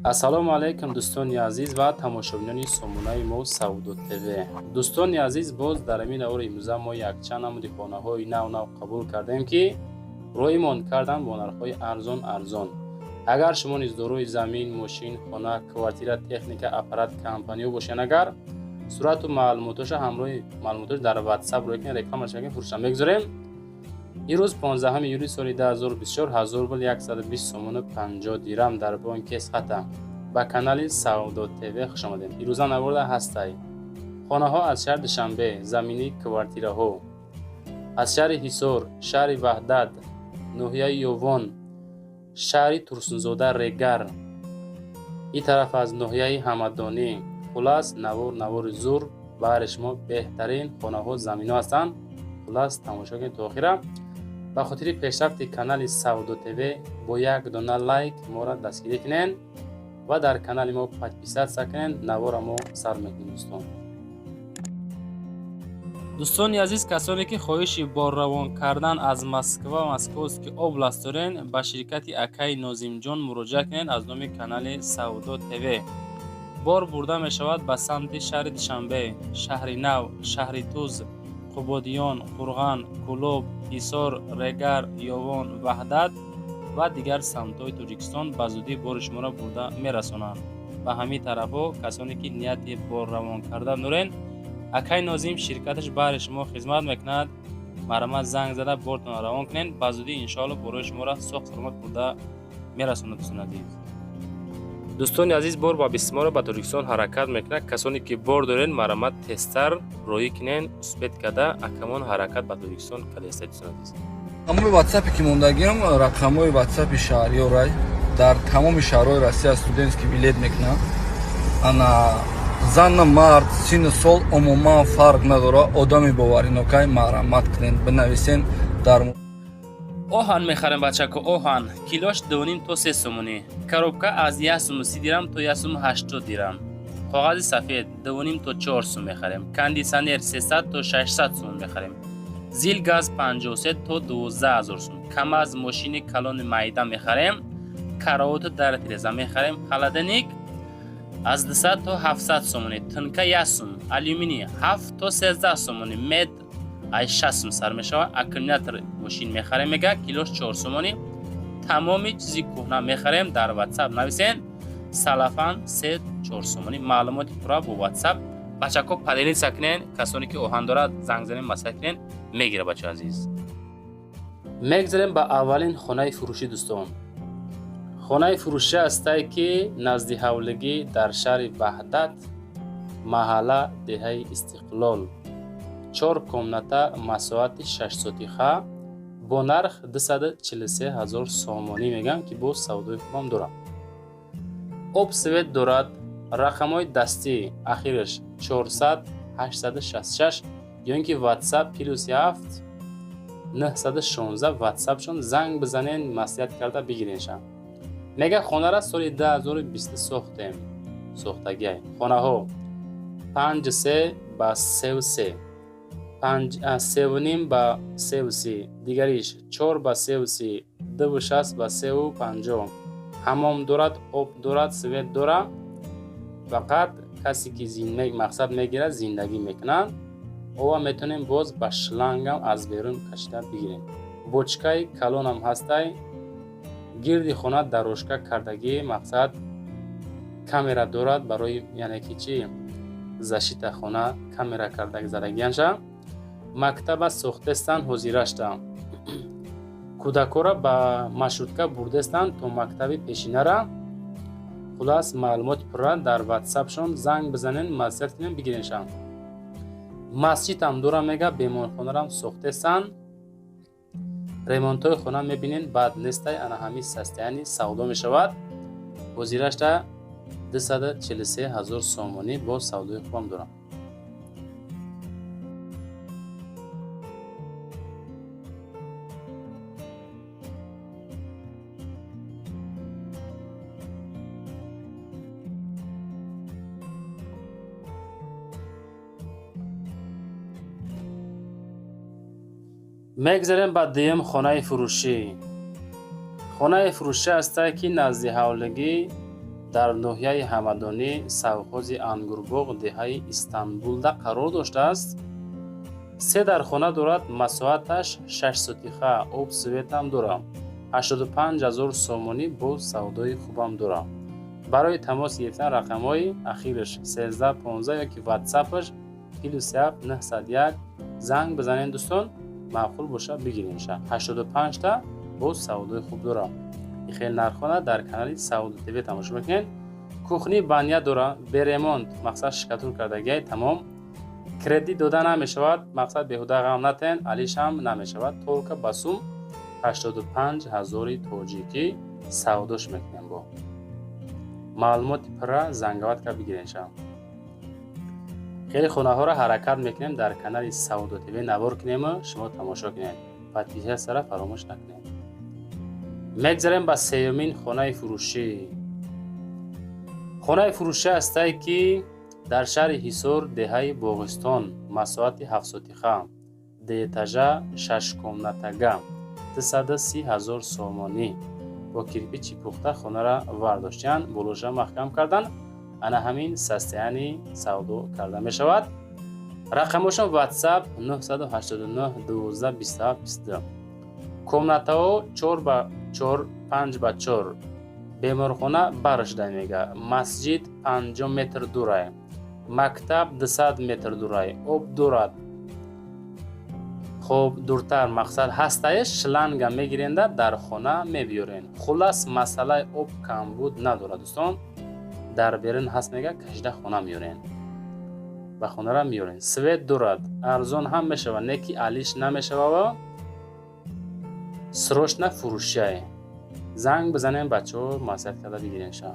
ассалому алайкум дӯстони азиз ва тамошобинони сомонаи мо Саудо ТВ. Дӯстони азиз, боз дар амин аввори имрӯза мо якчанд намуди хонаҳои нав қабул кардем, ки роимон кардан бо нархҳои арзон. Агар шумо низ дорои замин, мошин, хона, квартира, техника, аппарат, компаниё бошед, агар сурату маълумоташа ҳамроҳи маълумоташ дар WhatsApp рӯйкин рекламаш кардем фурӯшам мегузорем. имрӯз 15 июли соли 2024 1000 120 сомона 50 дирам дар бонки Эсхата ба канали Саудо ТВ хушомадем. ирӯза наварда ҳастай хонаҳо аз шаҳри Душанбе, замини квартираҳо аз шаҳри Ҳисор, шаҳри Ваҳдат, ноҳияи Ёвон, шаҳри Турсунзода, Регар, ин тараф аз ноҳияи Ҳамадонӣ. хулас навори зур баҳри шумо беҳтарин хонаҳо, заминҳо ҳастанд. хулас тамошо кунед то охира. ба хотири пешрафти канали Саудо ТВ бо як дона лайк моро дастгирӣ кунед ва дар канали мо подписатсия кунед. навора мо сар мекунем дӯстон. дӯстони азиз, касоне ки хоҳиши бор равон кардан аз Москва ва Московский област дорен, ба ширкати акаи Нозимҷон муроҷиат кунед аз номи канали Саудо ТВ. бор бурда мешавад ба самти шаҳри Душанбе, шаҳри Нав, шаҳри Туз, Қубодиён, Қурған, Кӯлоб, Ҳисор, Регар, Ёвон, Ваҳдат ва дигар самтҳои Тоҷикистон ба зудӣ бори шуморо бурда мерасонанд. ба ҳамин тарафҳо касоне ки нияти бор равон кардан дорен, акаи Нозим ширкаташ баҳри шумо хизмат мекунад. марама занг зада бортон равон кунед. ба зудӣ иншоалло борои шуморо соҳ саломат бурда мерасонад. дӯстони азиз, дӯстони азиз, бор ба бисморо ба Тоҷикистон ҳаракат мекунад. касоне ки бор дорен, марама тезтар роӣ кунен, успет када акамон ҳаракат ба Тоҷикистон калестад. дӯстони азиз, тамоми ватсапи ки мондагиам рақамҳои ватсапи шаҳриёра дар тамоми шаҳрҳои Россия студентский билет мекунам. ана зан мард синну сол умуман фарқ надора. одами боваринокай марҳамат кунед, бинависен дар оҳан мехарем бачако. оҳан килош 2.5 то 3 сомонӣ, коробка аз 1 сум 30 дирам то 1 сум 80 дирам, коғази сафед 2.5 то 4 сум мехарем, кондисионер 300 то 600 сум мехарем, зил газ 53 то 12000 сум, камаз мошини калони майда мехарем, караоту дар тиреза мехарем, холодильник аз 200 то 700 сомонӣ, тунка 1 сум, алюминий 7 то 13 сомонӣ, мед ай 6 сум сар мешавад, аккумулятор мошин мехарем мега килош 4 сомонӣ. тамоми чизи кӯҳна мехарем. дар WhatsApp нависен салафан 3-4 сомонӣ. маълумоти пурра бо WhatsApp бачако паделиса кунен. касоне ки оҳан дорад занг занен масъала кунен мегира. бача азиз, мегзарем ба аввалин хонаи фурӯшӣ. дӯстон, хонаи фурӯшӣ ҳастае ки назди ҳавлигӣ дар шаҳри Ваҳдат, маҳалла деҳаи Истиқлол, 4 комната, масоати 6 сотиха бо нарх 243 000 сомонӣ мегам ки бо савдои хубам дорам. об свет дорад. рақамҳои дастӣ ахираш 400 866 ё ин ки WhatsApp +7 916 WhatsAppшон занг бизанен, маслиҳат карда бигириншан. мега хонара соли 2020 сохтем. сохтагиай хонаҳо 5 ба 3 3.5 ба 3 дигариш 4 ба 3 2.6 ба 3.50. ҳамом дорад, об дорад, свет дора. фақат касе ки мақсад мегирад зиндагӣ мекунад, ова метонем боз ба шлангам аз берун кашида бигирем. бочкаи калонам ҳастай. гирди хона дарошка кардагӣ, мақсад камера дорад барои яъне ки чи защита хона камера кардаги задагианша. мактаба сохтестан ҳозирашта. кӯдакора ба маршрутка бурдестан то мактаби пешинара. хулас маълумоти пурра дар WhatsAppшон занг бизанен, маслиҳат кунен бигириншан. масҷидам дора мега беморхонарам сохтестан. ремонтҳои хона мебинен, баъд нестай ана ҳамин састаяни савдо мешавад. ҳозирашта 243 000 сомонӣ бо савдои хубам дорам. мегзарем ба дуюм хонаи фурӯшӣ. хонаи фурӯшӣ ҳастае ки назди ҳавлигӣ дар ноҳияи ҳамадонӣ совхози Ангурбоғ деҳаи Истанбулда қарор доштааст. 3 дар хона дорад, масоҳаташ 6 сотиха, об светам дорам, 85000 сомонӣ бо савдои хубам дорам. барои тамос гирифтан рақамҳои ахираш 1315 ёки ватсапаш +7 901 занг бизанед дӯстон, маъқул боша бигиринша. 85 та бо савдои хуб дорам. ин хел нархона дар канали Сауд ТВ тамошо мекунед. кухни баня дора, беремонт, мақсад шикатур кардагиай тамом. кредит дода намешавад, мақсад беҳуда ғам натен, алишам намешавад. толка ба сум 85000 тоҷикӣ савдош мекунем. бо маълумоти пурра зангаватка бигиренша. хеле хонаҳоро ҳаракат мекунем, дар канали Сауд ТВ навор кунем, шумо тамошо кунед. подписия сара фаромӯш накунед. мегзарем ба сеюмин хонаи фурӯшӣ. хонаи фурӯшӣ ҳастае ки дар шаҳри Ҳисор, деҳаи Боғистон, масоҳати 7 сотиха, деэтажа 6 комнатага, 230000 сомонӣ. бо кирпичи пухта хонара вардоштиян, болоша маҳкам кардан, ана ҳамин састаяни савдо карда мешавад. рақамошон ватсап 989 12 27 22. комнатаҳо 4x4, 5x4. беморхона баршда мега. масҷид 50 метр дурай. мактаб 200 метр дурай. об дорад. хоб дуртар мақсад ҳастаеш шланга мегиренда дар хона мебиёрен. хулас масъалаи об камбуд надорад дӯстон. дар берун ҳаст мега, кашида хона меёрен. ба хонара меёрен. свет дорад. арзон ҳам мешавад, не ки алиш намешавава. срочно фурӯшай. занг бизанем, бачаҳо маслиҳат карда бигиренша.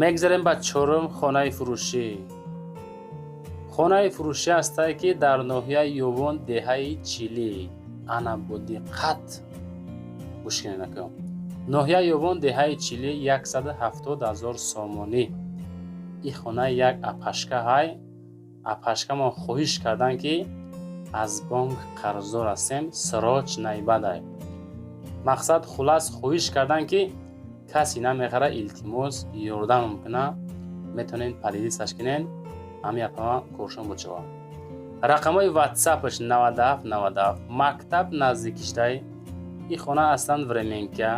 мегзарем ба чорум хонаи фурӯшӣ. хонаи фурӯшӣ ҳастае ки дар ноҳияи Ёвон, деҳаи Чилӣ. ана бо диққат гӯш кунед акам. ноҳияи Ёвон, деҳаи Чилӣ 170000 сомонӣ. ин хона як апашка ҳай. апашкамон хоҳиш кардан ки аз бонк қарздор ҳастем, срочной бадай. мақсад хулас хоҳиш кардан ки касе намехара, илтимос ёрдамам куна, метавонед падидисаш кунед. ҳамин апама коршон бочава. рақамҳои ватсапаш 9797. мактаб наздикиштай. ин хона аслан временка.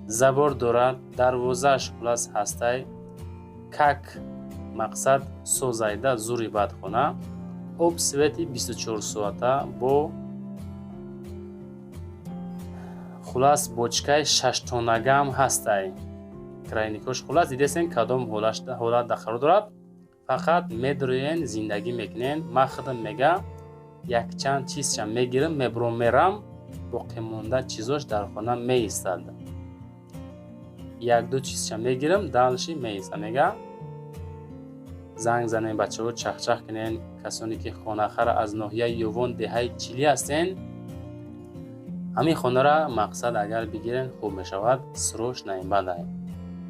забор дорад. дарвозааш хулас ҳастай. как мақсад созайда зури бадхона. об свети 24 соата бо хулас бочкаи 6 тоннагам ҳастай. крайникош хулас дидесен кадом ҳолат дахаро дорад. фақат медроен, зиндагӣ мекунен. ма худам мега якчанд чизча мегирам, мебром мерам, боқӣ монда чизош дар хона меистад. як ду чизча мегирам, далши меиста мега. занг занен, бачаҳо чахчах кунен. касоне ки хонахара аз ноҳияи Ёвон, деҳаи Чилӣ ҳастен, ҳамин хонара мақсад агар бигирен хуб мешавад. срочно бадай.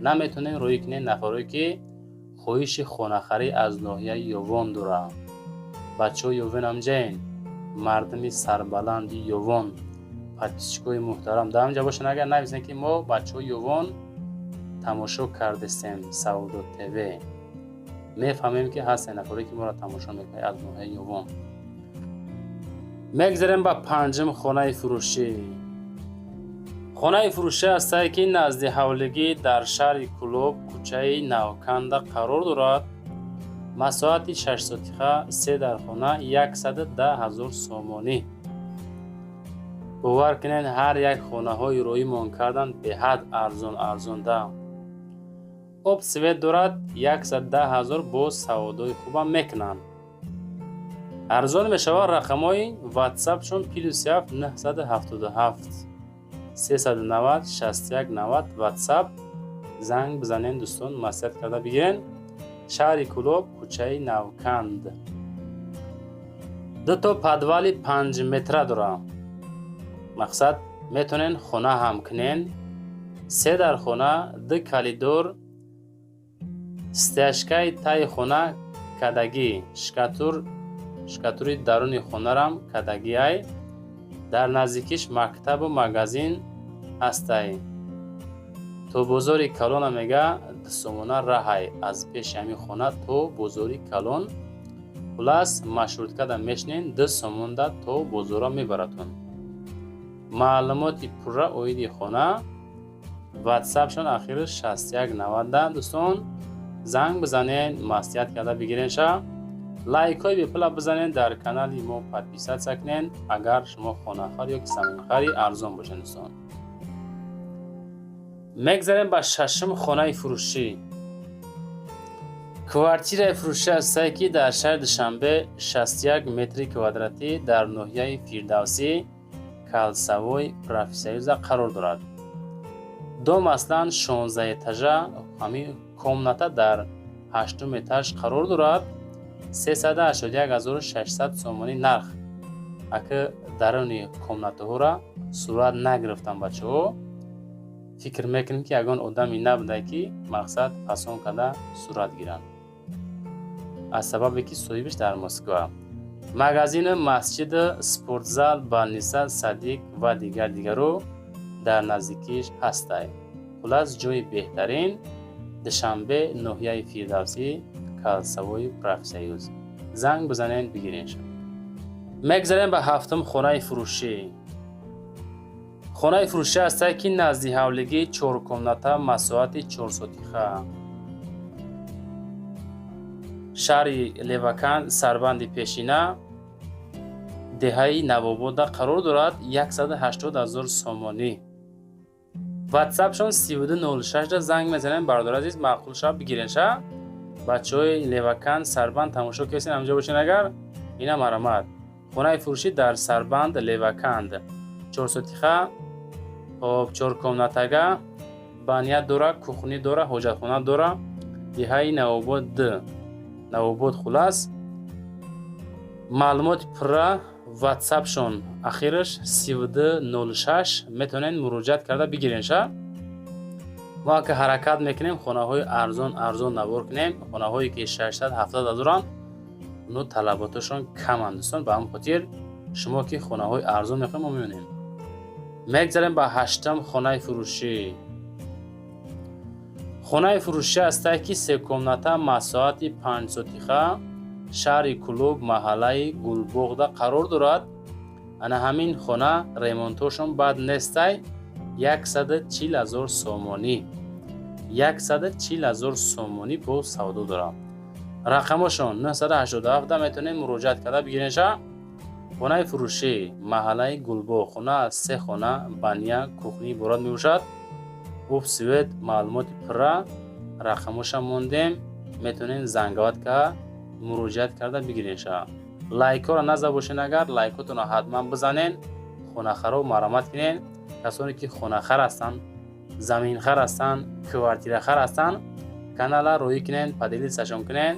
наметонен рӯй кунен нафаре ки хоҳиши хонахарӣ аз ноҳияи Ёвон дора. бачаҳои Ёвон ҳамҷаен, мардуми сарбаланди Ёвон, подписчикои муҳтарам даҳамҷа бошанд. агар нависен ки мо бачаҳои Ёвон тамошо кардестем Сауд ТВ, мефаҳмем ки ҳастен нафаре ки моро тамошо мекунад аз ноҳияи Ёвон. мегзарем ба панҷум хонаи фурӯшӣ. хонаи фурӯшӣ ҳастае ки назди ҳавлигӣ дар шаҳри Кӯлоб, кӯчаи Навканда қарор дорад. масоҳати 6 сотиха, 3 дар хона, 110000 сомонӣ. бовар кунед, ҳар як хонаҳои рӯймон кардан беҳад арзонда. об свет дорад. 110000 бо савдои хубам мекунанд. арзон мешавад. рақамҳои ватсапшон +7 977 390 61 90. ватсап. занг бизанен дӯстон, маслиҳат карда бигирен. шаҳри Кӯлоб, кӯчаи Навканд. 2 то подвали 5 метра дорам. мақсад метонен хона ҳам кунен. 3 дар хона, 2 калидор, стяжкаи таи хона кадагӣ, шкатури даруни хонарам кадагӣ ай. дар наздикиш мактабу магазин ҳастай. تو بازاری کلان میگه دسومونه راهی از پیش همی خونه تو بازاری کلان خلاص مشروط کده میشنین دسومون ده تو بازارا میبرتون. معلوماتی پره اویدی خونه واتساپ شون آخرش 6190 دوستان زنگ بزنین ماستیت کرده بگیرین شا لایک های بیپلا بزنین در کانالی ما پادپیسات سکنین اگر شما خونه خری یا کسامین خری ارزان باشین دوستان. مگذاریم با ششم خانه فروشی. کوارتیر فروشی است که در شهر دوشنبه 61 متر کوادراتی در ناحیه فیردوسی کالساوی پروفسیوزا قرار دارد. دو مثلا 16 اتاژه همین کمناتا در 8 اتاژ قرار دارد. 381,600 سومانی نرخ. اگه درونی کمناتا ها را صورت نگرفتن بچه ها فکر میکنیم که اگه آدمی نبوده که مقصد پسون کده صورت گیرن از سبب که صاحبش در مسکو. مغازین مسجد سپورتزال بالنیسا صدیق و دیگر رو در نزدیکیش هسته. خلاص جای بهترین دوشنبه ناحیه فیردوسی کالساوی پروفسیوز زنگ بزنین بگیرین شد. مگذاریم به هفتم خانه فروشی. خانه فروشی است که نزدیک حولگی 4 کمناتا مساحت 400 شهر لیوکان سربند پیشینه دهه نواباد قرار دارد. 180,000 سومانی. واتساپ شون 3206 را زنگ میزنین برادر عزیز معقول شب بگیرین شا بچه های لیوکان سربند تماشا کسین همجا باشین. اگر اینا مرامت خانه فروشی در سربند لیوکاند 400 خب 4 کمناتگا بانیا داره کوخنی داره حجت خونه داره دهه نواباد نواباد. خلاص معلومات پره واتساپ شون آخرش 3206 میتونین مراجعت کرده بگیرین شا. ما که حرکت میکنیم خانه های ارزان نوار کنیم. خانه هایی که 670,000 اونو طلباتشون کم اندستان به هم خاطر شما که خانه های ارزان میخوایم ما میبینیم. مگذاریم با هشتم خانه فروشی. خانه فروشی است که 3 کمناتا مساحت 500 شهر کلوب محله گلبغدا قرار دارد. انا همین خانه ریمونتوشون بد نیسته. 140,000 سومانی 140,000 سومانی با سودا دارم. رقمشون 987 میتونیم مراجعت کرده بگیرین شا. خانه فروشی محله گلبغ خانه 3 خانه بانیا کوخنی براد میباشد. اوب سوید معلومات پره رقمش موندیم میتونین زنگوات که مراجعت کرده بگیرین شا. لایک ها را نزده باشین. اگر لایکاتون را حتما بزنین خانه خرا مرامت کنین. کسانی که خانه خر هستن زمین خر هستن کوارتیر خر هستن کانال را روی کنین پدیلی سشم کنین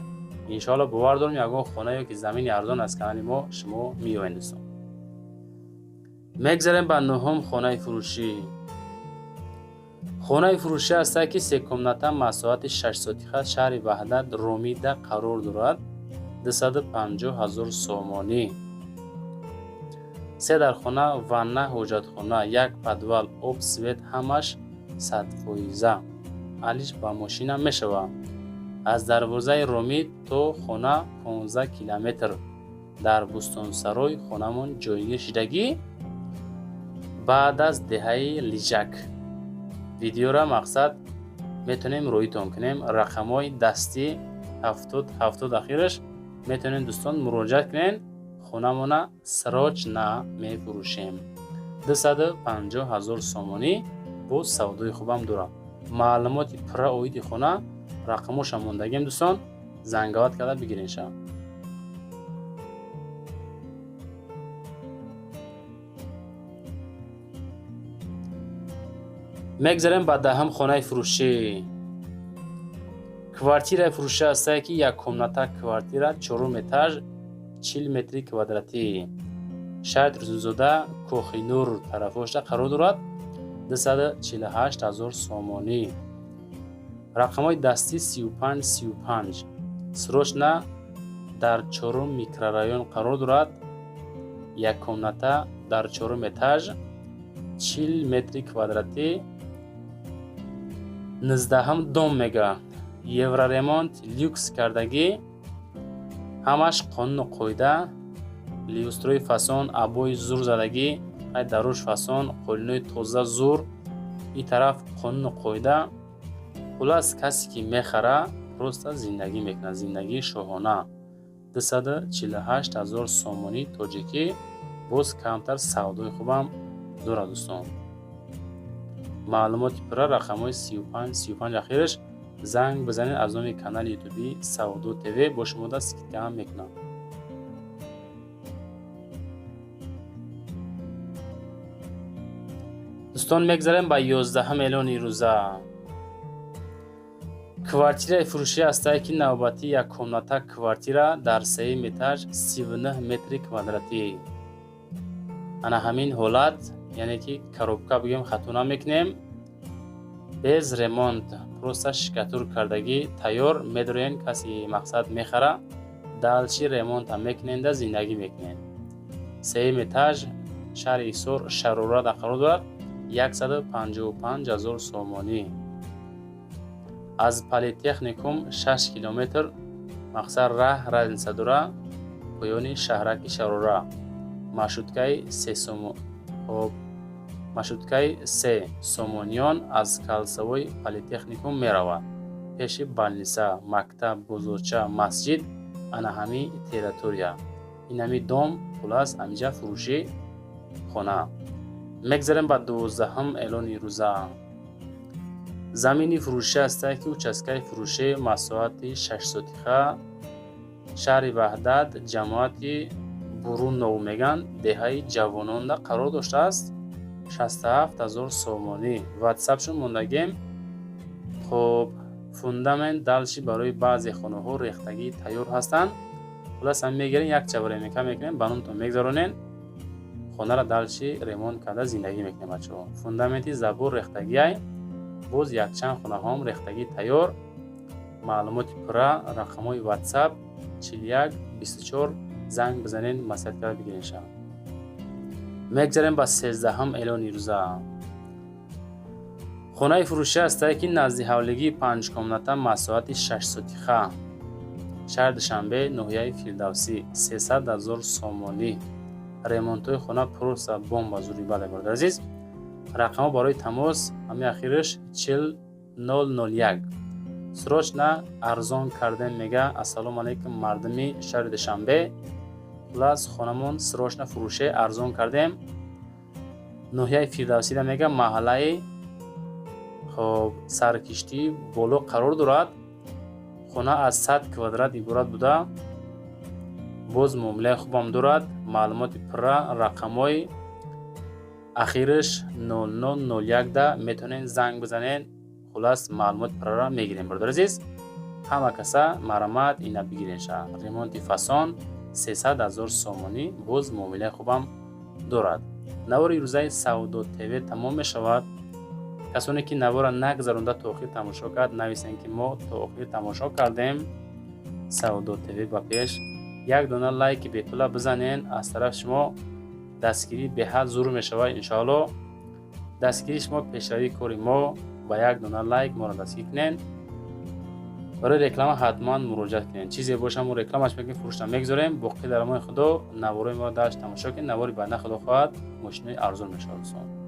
انشالله باور دارم یگان خانه یا که زمین ارزان از کانال ما شما میوین دوستان. مگذاریم به نهم خانه فروشی. خانه فروشی است که 3 کمناتا مساحت 600 شهر وحدت رومیده قرار دارد. 250,000 سومانی. 3 در خانه وانه حجت خانه 1 پدوال آب سویت همش 100%. علیش با ماشین میشوه. از دروازه رومید تو خانه 15 کیلومتر در بستان سرای خانمون جایگیر شدگی بعد از دهه لیجک. ویدیو را مقصد میتونیم رویتون کنیم. رقم های دستی 70 اخیرش میتونین دوستان مراجعت کنین. خونمونه سراج نه میفروشیم. 250,000 سومانی با سودای خوبم دارم. معلومات پره اویدی خونه رقمش موندگیم دوستان زنگوات کرده بگیرین شا. مگذاریم با دهم خانه فروشی. کوارتیر فروشی است که 1 کمناتا کوارتیر 4 اتاژ 40 متر کوادراتی شهر رزوزاده کوخینور طرفش قرار دارد. 248,000 سومانی. رقم های دستی 35 سروشنا در 4 میکرورایون قرار دارد. 1 کمناتا در 4 اتاژ 40 متر کوادراتی 19 دوم میگه یورا ремонт люкс кардагӣ ҳамаш қонуну қоида ливстрои фасон абои зур задагӣ ай даруш фасон қолинои тоза зур ин тараф қонуну қоида хулас касе ки мехара просто зиндагӣ мекунад зиндагии шоҳона 248 000 сомонӣ тоҷикӣ боз камтар савдои хубам дорад дӯстон маълумоти пурра рақамҳои 35 ахираш занг бизанед аз номи канали ютуби Саудо ТВ бо шумо да скидка ҳам мекунам. дӯстон мегзарем ба 11 эълони рӯза. Квартираи фурӯшӣ ҳастае ки навбатӣ яккомната квартира дар 3 этаж 39 метри квадратӣ. ана ҳамин ҳолат яъне ки коробка бигем хато намекунем без ремонт просто шикатур кардагӣ тайёр медорен каси мақсад мехара далчи ремонта мекуненда зиндагӣ мекунен 3 этаж шаҳри Ҳисор Шарорада қарор дорад 155 000 сомонӣ. аз политехникум 6 километр мақсад раҳ разница дора поёни шаҳраки Шарора маршруткаи 3 сомониён аз калсавои политехникум меравад пеши балниса мактаб бозорча масҷид ана ҳами территория инами дом хулас амиҷа фурӯши хона. мегзарем ба 12 эълони рӯза. замини фурӯшӣ ҳастае ки участкаи фурӯшӣ масоҳати 6 сотиха шаҳри Ваҳдат ҷамоати бурун нов меган деҳаи ҷавононда қарор доштааст 67 000 сомонӣ. ватсапшон мондагем хоб фундамент далчи барои баъзе хонаҳо рехтагӣ тайёр ҳастанд хулас ҳам мегирем як чавара мека мекунем ба нунтон мегзаронен хонара далчи ремонт карда зиндагӣ мекунем бачаҳо. фундаменти забор рехтагиай боз якчанд хонаҳом рехтагӣ тайёр. маълумоти пурра рақамҳои ватсап 41 24 занг бизанен маслиҳат карда бигирен шавад. мегзарем ба 13 эълони рӯза. хонаи фурӯшӣ ҳастае ки назди ҳавлигии 5 комната масоҳати 6 сотиха шаҳри Душанбе ноҳияи Фирдавсӣ 300 000 сомонӣ. ремонтҳои хона просто бомба зури бале бародар азиз. рақамҳо барои тамос ҳами ахираш 40001. срочно арзон кардем мега ассалому алайкум мардуми шаҳри Душанбе хулас хонамон срочно фурӯше арзон кардем ноҳияи Фирдавсида мега маҳаллаи хоб саркиштӣ боло қарор дорад. хона аз 100 квадрат иборат буда боз муомилаи хубам дорад. маълумоти пурра рақамҳои ахираш 0001 да метавонен занг бизанен хулас маълумоти пуррара мегирем бародар азиз. ҳама каса марамат ина бигирен ша ремонти фасон 300 000 сомонӣ боз муомилаи хубам дорад. навори рӯзаи Саудо ТВ тамом мешавад. касоне ки навора нагзаронда то охир тамошо кард нависен ки мо то охир тамошо кардем. Саудо ТВ ба пеш як дона лайки бепула бизанен аз тарафи шумо дастгирӣ беҳад зурур мешавад. иншоалло дастгирии шумо пешравии кори мо ба як дона лайк моро дастгирӣ кунен. барои реклама ҳатман муроҷиат кунен чизе боша мо рекламаш мекунем фурӯшта мегзорем. боқӣ дар амони худо навораи моро даш тамошо кунед. навори баъда худо хоҳад мошинои арзон мешавад.